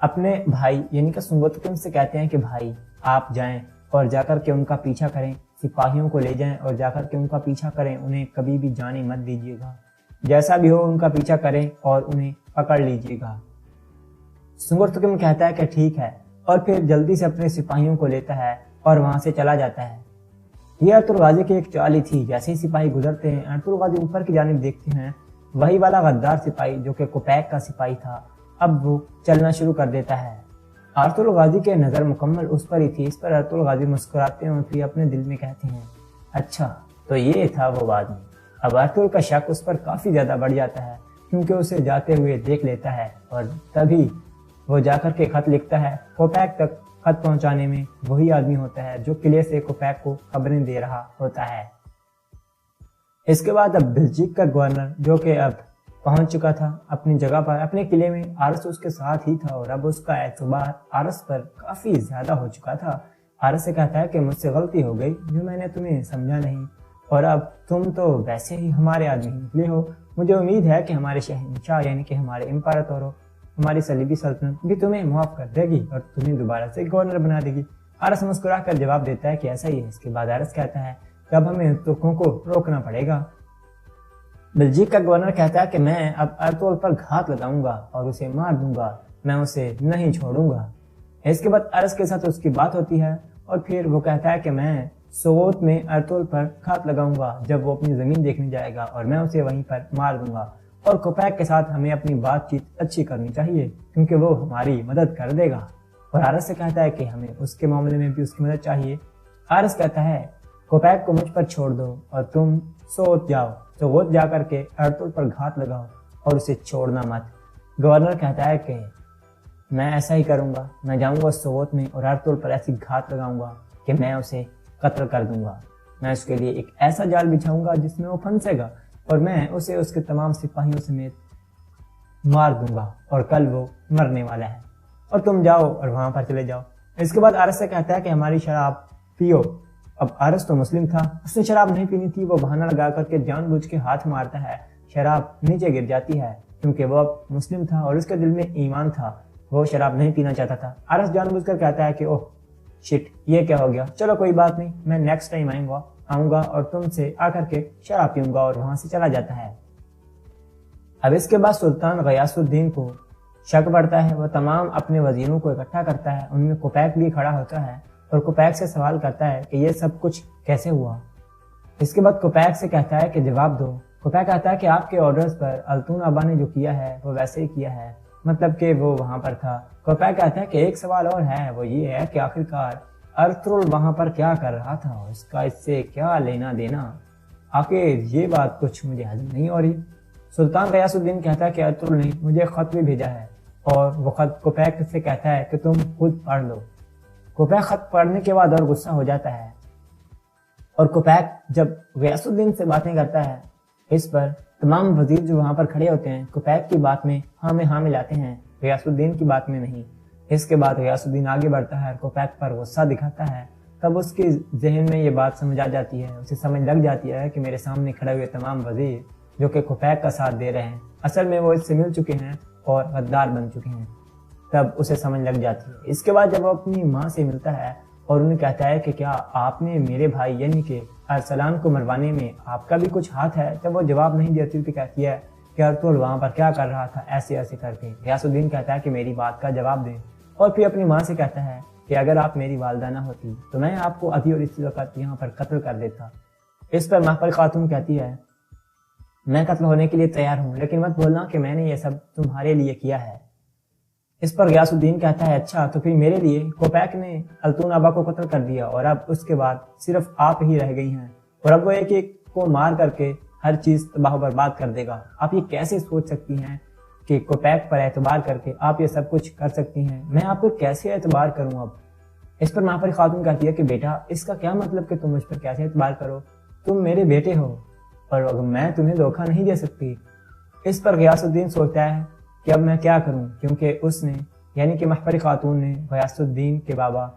اپنے بھائی یعنی کہ سنگوتکم سے کہتے ہیں کہ بھائی آپ جائیں اور جا کر کے ان کا پیچھا کریں، سپاہیوں کو لے جائیں اور جا کر کے ان کا پیچھا کریں، انہیں کبھی بھی جانے مت دیجیے گا، جیسا بھی ہو ان کا پیچھا کریں اور انہیں پکڑ لیجیے گا۔ سنگوتکم کہتا ہے کہ ٹھیک ہے اور پھر جلدی سے اپنے سپاہیوں کو لیتا ہے اور وہاں سے چلا جاتا ہے۔ یہ ارطغرل غازی کی ایک چال ہی تھی، جیسے ہی سپاہی گزرتے ہیں ارطغرل غازی اوپر کی جانب دیکھتے ہیں، وہی والا غدار سپاہی جو کہ کوپیک کا سپاہی تھا اب وہ چلنا شروع کر دیتا ہے۔ ارطغرل غازی کے نظر مکمل اس پر ہی تھی۔ اس پر ارطغرل غازی مسکراتے ہیں اور پھر اپنے دل میں کہتے ہیں اچھا تو یہ تھا وہ آدمی۔ اب ارطغرل کا شک اس پر کافی زیادہ بڑھ جاتا ہے کیونکہ اسے جاتے ہوئے دیکھ لیتا ہے اور تبھی وہ جا کر کے خط لکھتا ہے۔ کوپیک تک خط پہنچانے میں وہی آدمی ہوتا ہے جو قلعے سے کوپیک کو خبریں دے رہا ہوتا ہے۔ اس کے بعد اب بلجیک کا گورنر جو کہ اب پہنچ چکا تھا اپنی جگہ پر، اپنے قلعے میں، آرس اس کے ساتھ ہی تھا اور اب اس کا اعتبار آرس پر کافی زیادہ ہو چکا تھا۔ آرس سے کہتا ہے کہ مجھ سے غلطی ہو گئی جو میں نے تمہیں سمجھا نہیں، اور اب تم تو ویسے ہی ہمارے آدمی نکلے ہو، مجھے امید ہے کہ ہمارے شہنشاہ یعنی کہ ہمارے امپراطور ہماری صلیبی سلطنت بھی تمہیں معاف کر دے گی اور تمہیں دوبارہ سے گورنر بنا دے گی۔ آرس مسکرا کر جواب دیتا ہے کہ ایسا ہی ہے۔ اس کے بعد آرس کہتا ہے کہ اب ہمیں ترکوں کو روکنا پڑے گا۔ بلجیک کا گورنر کہتا ہے کہ میں اب ارطغرل پر گھات لگاؤں گا اور اسے مار دوں گا، میں اسے نہیں چھوڑوں گا۔ اس کے بعد ارس کے ساتھ اس کی بات ہوتی ہے اور پھر وہ کہتا ہے کہ میں سوغوت میں ارطغرل پر گھات لگاؤں گا جب وہ اپنی زمین دیکھنے جائے گا اور میں اسے وہیں پر مار دوں گا، اور کوپیک کے ساتھ ہمیں اپنی بات چیت اچھی کرنی چاہیے کیونکہ وہ ہماری مدد کر دے گا۔ اور آرس سے کہتا ہے کہ ہمیں اس کے معاملے میں بھی اس کی مدد چاہیے۔ آرس کہتا ہے کوپیک کو مجھ پر چھوڑ دو اور تم سوغوت جاؤ، سوغوت جا کر کے ارطغرل پر گھات لگاؤ اور اسے چھوڑنا مت۔ گورنر کہتا ہے کہ میں ایسا ہی کروں گا، میں جاؤں گا سوغوت میں اور ارطغرل پر ایسی گھات لگاؤں گا کہ میں اسے قتل کر دوں گا، میں اس کے لیے ایک ایسا جال بچھاؤں گا جس میں وہ پھنسے گا اور میں اسے اس کے تمام سپاہیوں سمیت مار دوں گا اور کل وہ مرنے والا ہے اور تم جاؤ اور وہاں پر چلے جاؤ۔ اس کے بعد آرس سے کہتا ہے کہ ہماری شراب پیو۔ اب آرس تو مسلم تھا، اس نے شراب نہیں پینی تھی، وہ بہانہ لگا کر کے جان بوجھ کے ہاتھ مارتا ہے، شراب نیچے گر جاتی ہے کیونکہ وہ اب مسلم تھا اور اس کے دل میں ایمان تھا، وہ شراب نہیں پینا چاہتا تھا۔ آرس جان بوجھ کر کہتا ہے کہ اوہ شٹ، یہ کیا ہو گیا، چلو کوئی بات نہیں، میں نیکسٹ ٹائم آؤں گا اور تم سے آ کر کے شراب پیوں گا، اور وہاں سے چلا جاتا ہے۔ اب اس کے بعد سلطان غیاث الدین کو شک پڑتا ہے، وہ تمام اپنے وزیروں کو اکٹھا کرتا ہے، ان میں کوپیک بھی کھڑا ہوتا ہے اور کوپیک سے سوال کرتا ہے کہ یہ سب کچھ کیسے ہوا۔ اس کے بعد کوپیک سے کہتا ہے کہ جواب دو۔ کوپیک کہتا ہے کہ آپ کے آرڈرز پر التون آبا نے جو کیا ہے وہ ویسے ہی کیا ہے، مطلب کہ وہ وہاں پر تھا۔ کوپیک کہتا ہے کہ ایک سوال اور ہے، وہ یہ ہے کہ آخرکار ارطغرل وہاں پر کیا کر رہا تھا، اس کا اس سے کیا لینا دینا، آخر یہ بات کچھ مجھے ہضم نہیں ہو رہی۔ سلطان غیاث الدین کہتا ہے کہ ارطغرل نے مجھے خط بھی بھیجا ہے اور وہ خط کوپیک سے کہتا ہے کہ تم خود پڑھ لو۔ کوپیک خط پڑھنے کے بعد اور غصہ ہو جاتا ہے اور کوپیک جب غیاث الدین سے باتیں کرتا ہے اس پر تمام وزیر جو وہاں پر کھڑے ہوتے ہیں کوپیک کی بات میں ہاں میں ہاں ملاتے ہیں، غیاث الدین کی بات میں نہیں۔ اس کے بعد غیاث الدین آگے بڑھتا ہے اور کوپیک پر غصہ دکھاتا ہے، تب اس کے ذہن میں یہ بات سمجھ آ جاتی ہے، اسے سمجھ لگ جاتی ہے کہ میرے سامنے کھڑے ہوئے تمام وزیر جو کہ کوپیک کا ساتھ دے رہے ہیں اصل میں وہ اس سے مل چکے ہیں اور غدار بن چکے ہیں، تب اسے سمجھ لگ جاتی ہے۔ اس کے بعد جب وہ اپنی ماں سے ملتا ہے اور انہیں کہتا ہے کہ کیا آپ نے میرے بھائی یعنی کہ ارسلان کو مروانے میں آپ کا بھی کچھ ہاتھ ہے، جب وہ جواب نہیں دیتی تو کہتی ہے کہ ارطغرل وہاں پر کیا کر رہا تھا ایسے ایسے کر کے۔ غیاث الدین کہتا ہے کہ میری بات کا جواب دیں، اور پھر اپنی ماں سے کہتا ہے کہ اگر آپ میری والدہ نہ ہوتی تو میں آپ کو ابھی اور اسی وقت یہاں پر قتل کر دیتا۔ اس پر محفل خاتون کہتی ہے میں قتل ہونے کے لیے تیار ہوں لیکن مت بولنا کہ میں نے یہ سب تمہارے لیے کیا ہے۔ اس پر غیاث الدین کہتا ہے اچھا تو پھر میرے لیے کوپیک نے التون آبا کو قتل کر دیا اور اب اس کے بعد صرف آپ ہی رہ گئی ہیں اور اب وہ ایک ایک کو مار کر کے ہر چیز تباہ و برباد کر دے گا۔ آپ یہ کیسے سوچ سکتی ہیں کہ کوپیک پر اعتبار کر کے آپ یہ سب کچھ کر سکتی ہیں، میں آپ کو کیسے اعتبار کروں اب۔ اس پر محفل خاتون کہتی ہے کہ بیٹا اس کا کیا مطلب کہ تم مجھ پر کیسے اعتبار کرو، تم میرے بیٹے ہو اور اگر میں تمہیں دھوکہ نہیں دے سکتی۔ اس پر غیاث الدین سوچتا ہے کہ اب میں کیا کروں، کیونکہ اس نے یعنی کہ محپری خاتون نے غیاث الدین کے بابا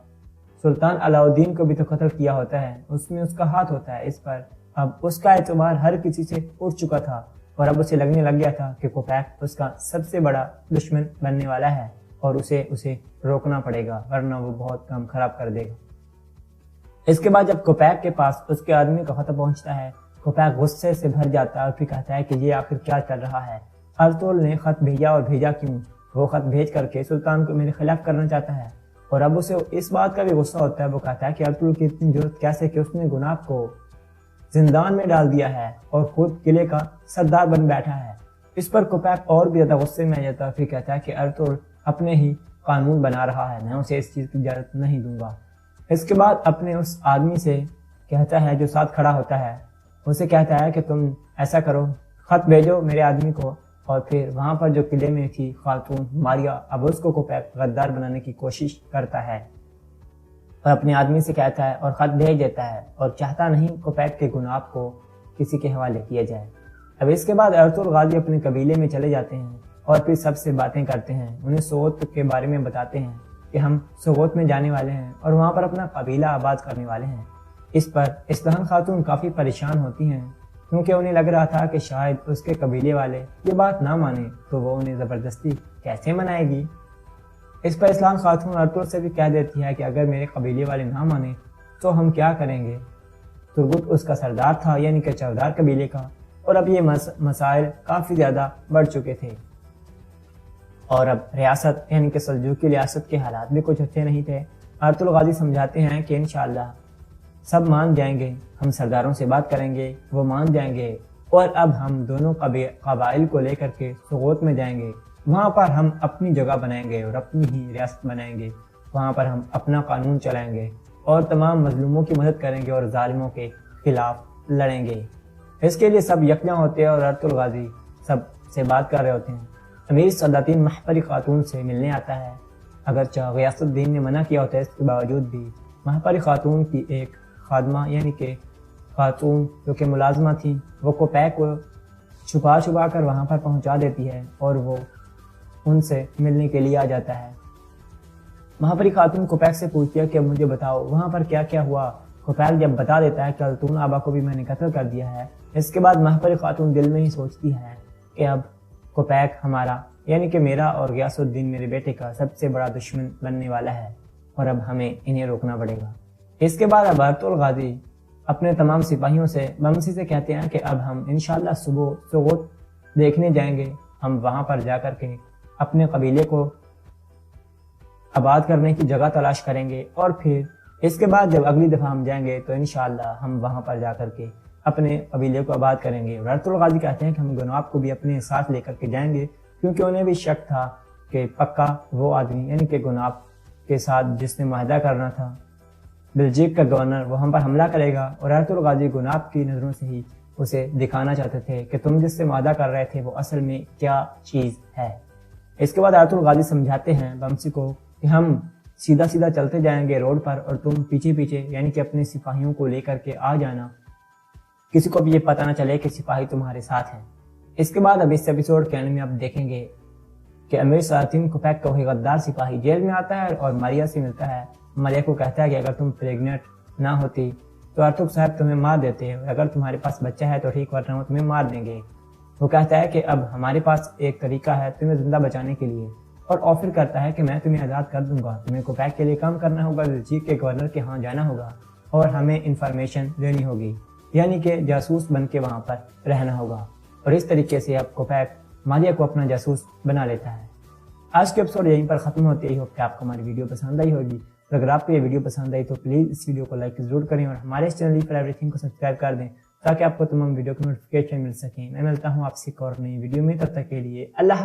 سلطان علاء الدین کو بھی تو قتل کیا ہوتا ہے، اس میں اس کا ہاتھ ہوتا ہے۔ اس پر اب اس کا اعتبار ہر کسی سے اٹھ چکا تھا اور اب اسے لگنے لگ گیا تھا کہ کوپیک اس کا سب سے بڑا دشمن بننے والا ہے اور اسے روکنا پڑے گا، ورنہ وہ بہت کام خراب کر دے گا۔ اس کے بعد جب کوپیک کے پاس اس کے آدمی کا خط پہنچتا ہے، کوپیک غصے سے بھر جاتا ہے اور پھر کہتا ہے کہ یہ آخر کیا چل رہا ہے، ارطغرل نے خط بھیجا اور بھیجا کیوں؟ وہ خط بھیج کر کے سلطان کو میرے خلاف کرنا چاہتا ہے۔ اور اب اسے اس بات کا بھی غصہ ہوتا ہے، وہ کہتا ہے کہ ارطغرل کی اتنی ضرورت کیسے کہ اس نے گناب کو زندان میں ڈال دیا ہے اور خود قلعے کا سردار بن بیٹھا ہے۔ اس پر کوپیک اور بھی زیادہ غصے میں آ جاتا ہے، پھر کہتا ہے کہ ارطغرل اپنے ہی قانون بنا رہا ہے، میں اسے اس چیز کی اجازت نہیں دوں گا۔ اس کے بعد اپنے اس آدمی سے کہتا ہے جو ساتھ کھڑا ہوتا ہے، اسے کہتا ہے کہ تم ایسا کرو، خط بھیجو میرے آدمی کو، اور پھر وہاں پر جو قلعے میں تھی خاتون ماریا، اب اس کو کوپیک غدار بنانے کی کوشش کرتا ہے اور اپنے آدمی سے کہتا ہے اور خط بھیج دیتا ہے اور چاہتا نہیں کوپیک کے گناب کو کسی کے حوالے کیا جائے۔ اب اس کے بعد ارطغرل غازی اپنے قبیلے میں چلے جاتے ہیں اور پھر سب سے باتیں کرتے ہیں، انہیں سوغوت کے بارے میں بتاتے ہیں کہ ہم سوغوت میں جانے والے ہیں اور وہاں پر اپنا قبیلہ آباد کرنے والے ہیں۔ اس پر اصطحان خاتون کافی پریشان ہوتی ہیں کیونکہ انہیں لگ رہا تھا کہ شاید اس کے قبیلے والے یہ بات نہ مانیں تو وہ انہیں زبردستی کیسے منائے گی۔ اس پر اصطحان خاتون ارطغرل سے بھی کہہ دیتی ہے کہ اگر میرے قبیلے والے نہ مانیں تو ہم کیا کریں گے۔ تربت اس کا سردار تھا یعنی کہ چودار قبیلے کا، اور اب یہ مسائل کافی زیادہ بڑھ چکے تھے اور اب ریاست یعنی کہ سلجوقی ریاست کے حالات بھی کچھ اچھے نہیں تھے۔ ارطغرل غازی سمجھاتے ہیں کہ انشاءاللہ سب مان جائیں گے، ہم سرداروں سے بات کریں گے، وہ مان جائیں گے، اور اب ہم دونوں قبائل کو لے کر کے سوغوت میں جائیں گے، وہاں پر ہم اپنی جگہ بنائیں گے اور اپنی ہی ریاست بنائیں گے، وہاں پر ہم اپنا قانون چلائیں گے اور تمام مظلوموں کی مدد کریں گے اور ظالموں کے خلاف لڑیں گے۔ اس کے لیے سب یکجا ہوتے ہیں اور ارطغرل غازی سب سے بات کر رہے ہوتے ہیں۔ امیر ساداتین محپری خاتون سے ملنے آتا ہے، اگرچہ غیاث الدین نے منع کیا ہوتا ہے، اس کے باوجود بھی محپری خاتون کی ایک خادمہ یعنی کہ خاتون جو کہ ملازمہ تھی، وہ کوپیک کو چھپا کر وہاں پر پہنچا دیتی ہے اور وہ ان سے ملنے کے لیے آ جاتا ہے۔ محپری خاتون کوپیک سے پوچھتی ہے کہ مجھے بتاؤ وہاں پر کیا کیا ہوا۔ کوپیک جب بتا دیتا ہے کہ الطون آبا کو بھی میں نے قتل کر دیا ہے، اس کے بعد محپری خاتون دل میں ہی سوچتی ہے کہ اب کوپیک ہمارا یعنی کہ میرا اور غیاث الدین میرے بیٹے کا سب سے بڑا دشمن بننے والا ہے اور اب ہمیں انہیں روکنا پڑے گا۔ اس کے بعد اب ارطغرل غازی اپنے تمام سپاہیوں سے بمسی سے کہتے ہیں کہ اب ہم انشاءاللہ صبح سوغوت دیکھنے جائیں گے، ہم وہاں پر جا کر کے اپنے قبیلے کو آباد کرنے کی جگہ تلاش کریں گے، اور پھر اس کے بعد جب اگلی دفعہ ہم جائیں گے تو انشاءاللہ ہم وہاں پر جا کر کے اپنے قبیلے کو آباد کریں گے۔ اور ارطغرل غازی کہتے ہیں کہ ہم گناب کو بھی اپنے ساتھ لے کر کے جائیں گے، کیونکہ انہیں بھی شک تھا کہ پکا وہ آدمی یعنی کہ گناب کے ساتھ جس نے معاہدہ کرنا تھا بلجیک کا گورنر، وہ ہم پر حملہ کرے گا، اور ارطغرل غازی گناب کی نظروں سے ہی اسے دکھانا چاہتے تھے کہ تم جس سے معاہدہ کر رہے تھے وہ اصل میں کیا چیز ہے۔ اس کے بعد ارطغرل غازی سمجھاتے ہیں بمسی کو کہ ہم سیدھا چلتے جائیں گے روڈ پر اور تم پیچھے یعنی کہ اپنے سپاہیوں کو لے کر کے آ جانا، کسی کو بھی یہ پتہ نہ چلے کہ سپاہی تمہارے ساتھ ہیں۔ اس کے بعد اب اس ایپیسوڈ کے اینڈ میں آپ دیکھیں گے کہ امیر ساداتین کوپیک کا وہی غدار سپاہی جیل میں آتا ہے اور ماریا سے ملتا ہے۔ ماریا کو کہتا ہے کہ اگر تم پریگننٹ نہ ہوتی تو ارطغرل صاحب تمہیں مار دیتے، اور اگر تمہارے پاس بچہ ہے تو ٹھیک، ورنہ وہ تمہیں مار دیں گے۔ وہ کہتا ہے کہ اب ہمارے پاس ایک طریقہ ہے تمہیں زندہ بچانے کے لیے، اور آفر کرتا ہے کہ میں تمہیں آزاد کر دوں گا، تمہیں کوپیک کے لیے کام کرنا ہوگا، بلجیک کے گورنر کے ہاں جانا ہوگا اور ہمیں انفارمیشن دینی ہوگی، یعنی کہ جاسوس بن کے وہاں پر رہنا ہوگا۔ اور اس طریقے سے اب کوپیک ماریا کو اپنا جاسوس بنا لیتا ہے۔ آج کے ایپیسوڈ یہیں پر ختم ہوتی ہے۔ کہ آپ کو ہماری ویڈیو پسند آئی ہوگی، اور اگر آپ کو یہ ویڈیو پسند آئی تو پلیز اس ویڈیو کو لائک ضرور کریں اور ہمارے اس چینل فار ایوری تھنگ کو سبسکرائب کر دیں تاکہ آپ کو تمام ویڈیو کی نوٹیفیکیشن مل سکیں۔ میں ملتا ہوں آپ سے ایک اور نئی ویڈیو میں، تب تک کے لیے اللہ